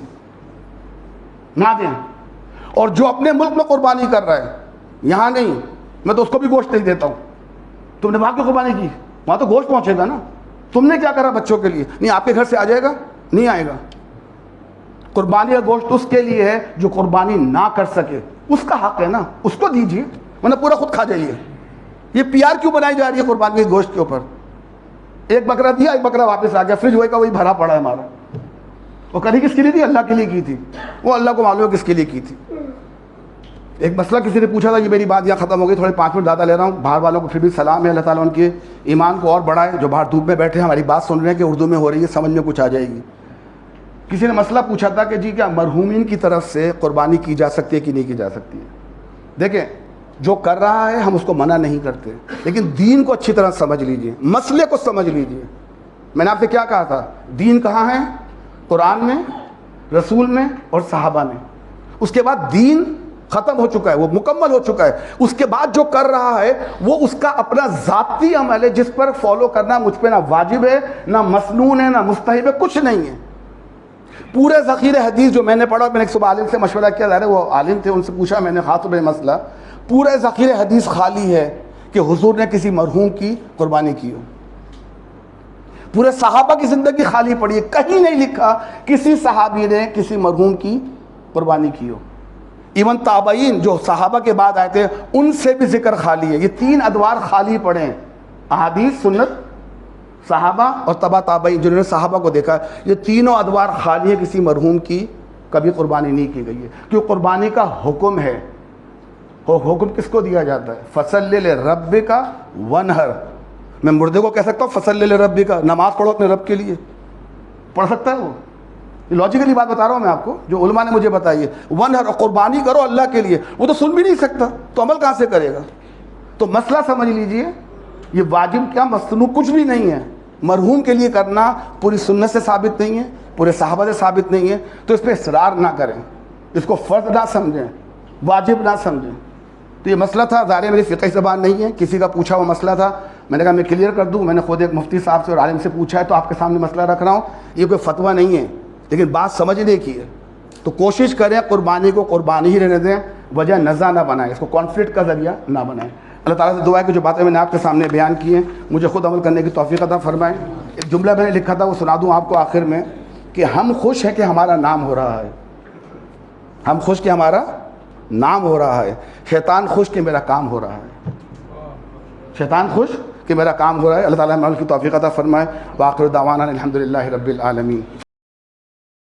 نہ دیں۔ اور جو اپنے ملک میں قربانی کر رہا ہے، یہاں نہیں، میں تو اس کو بھی گوشت نہیں دیتا ہوں۔ تم نے وہاں کی قربانی کی، وہاں تو گوشت پہنچے گا نا، تم نے کیا کرا بچوں کے لیے؟ نہیں، آپ کے گھر سے آ جائے گا؟ نہیں آئے گا۔ قربانی کا گوشت اس کے لیے ہے جو قربانی نہ کر سکے، اس کا حق ہے نا، اس کو دیجیے، ورنہ پورا خود کھا جائیے۔ یہ پیار کیوں بنائی جا رہی ہے قربانی کے گوشت کے اوپر؟ ایک بکرا دیا، ایک بکرا واپس آ گیا، فریج ہوئے کا وہی بھرا پڑا ہے ہمارا۔ وہ کری کس کے لیے تھی؟ اللہ کے لیے کی تھی، وہ اللہ کو معلوم ہے کس کے لیے کی تھی۔ ایک مسئلہ کسی نے پوچھا تھا، یہ میری بات یہاں ختم ہو گئی، تھوڑے 5 منٹ زیادہ لے رہا ہوں. باہر والوں کو پھر بھی سلام ہے، اللہ تعالیٰ ان کے ایمان کو اور بڑھائے. جو باہر دھوپ میں بیٹھے ہماری بات سن رہے ہیں کہ اردو میں ہو رہی ہے، سمجھ میں کچھ آ جائے گی. کسی نے مسئلہ پوچھا تھا کہ جی کیا مرحومین کی طرف سے قربانی کی جا سکتی ہے کہ نہیں کی جا سکتی ہے. دیکھیں جو کر رہا ہے ہم اس کو منع نہیں کرتے، لیکن دین کو اچھی طرح سمجھ لیجئے، مسئلے کو سمجھ لیجئے. میں نے آپ سے کیا کہا تھا؟ دین کہاں ہے؟ قرآن میں، رسول میں اور صحابہ میں. اس کے بعد دین ختم ہو چکا ہے، وہ مکمل ہو چکا ہے. اس کے بعد جو کر رہا ہے وہ اس کا اپنا ذاتی عمل ہے، جس پر فالو کرنا مجھ پہ نہ واجب ہے، نہ مسنون ہے، نہ مستحب ہے، کچھ نہیں ہے. پورے ذخیرے حدیث جو میں نے پڑھا، میں نے ایک صبح عالم سے مشورہ کیا، ظاہر ہے وہ عالم تھے، ان سے پوچھا میں نے خاص طور پہ مسئلہ، پورے ذخیرے حدیث خالی ہے کہ حضور نے کسی مرحوم کی قربانی کی ہو. پورے صحابہ کی زندگی خالی پڑی ہے، کہیں نہیں لکھا کسی صحابی نے کسی مرحوم کی قربانی کی ہو. ایون تابعین جو صحابہ کے بعد آئے تھے ان سے بھی ذکر خالی ہے. یہ 3 ادوار خالی پڑے ہیں، احادیث، سنت، صحابہ اور تبع تابعین جنہوں نے صحابہ کو دیکھا. یہ تینوں ادوار خالی ہے، کسی مرحوم کی کبھی قربانی نہیں کی گئی ہے. کیوں؟ قربانی کا حکم ہے. حکم کس کو دیا جاتا ہے؟ فصلی لربک وانحر. میں مردے کو کہہ سکتا ہوں فصلی لربک، نماز پڑھو اپنے رب کے لیے، پڑھ سکتا ہے وہ؟ یہ لاجیکلی بات بتا رہا ہوں میں آپ کو، جو علماء نے مجھے بتائی ہے. وانحر، قربانی کرو اللہ کے لیے. وہ تو سن بھی نہیں سکتا تو عمل کہاں سے کرے گا؟ تو مسئلہ سمجھ لیجئے، یہ واجب کیا مصنوع کچھ بھی نہیں ہے. مرحوم کے لیے کرنا پوری سنت سے ثابت نہیں ہے، پورے صحابہ سے ثابت نہیں ہے. تو اس پہ اصرار نہ کریں، اس کو فرض نہ سمجھیں، واجب نہ سمجھیں. تو یہ مسئلہ تھا، ظاہر میری فقہی زبان نہیں ہے، کسی کا پوچھا ہوا مسئلہ تھا، میں نے کہا میں کلیئر کر دوں. میں نے خود ایک مفتی صاحب سے اور عالم سے پوچھا ہے تو آپ کے سامنے مسئلہ رکھ رہا ہوں. یہ کوئی فتویٰ نہیں ہے لیکن بات سمجھنے کی ہے. تو کوشش کریں قربانی کو قربانی ہی رہنے دیں، وجہ نزا نہ بنائیں، اس کو کانفلکٹ کا ذریعہ نہ بنائیں. اللہ تعالیٰ سے دعا ہے کہ جو باتیں میں نے آپ کے سامنے بیان کی ہیں مجھے خود عمل کرنے کی توفیق عطا فرمائیں. ایک جملہ میں نے لکھا تھا وہ سنا دوں آپ کو آخر میں، کہ ہم خوش ہیں کہ ہمارا نام ہو رہا ہے. ہم خوش کہ ہمارا نام ہو رہا ہے، شیطان خوش کہ میرا کام ہو رہا ہے. شیطان خوش کہ میرا کام ہو رہا ہے. اللہ تعالیٰ ہمیں عمل کی توفیق عطا فرمائے. وآخر دعوانا الحمدللہ رب العالمین.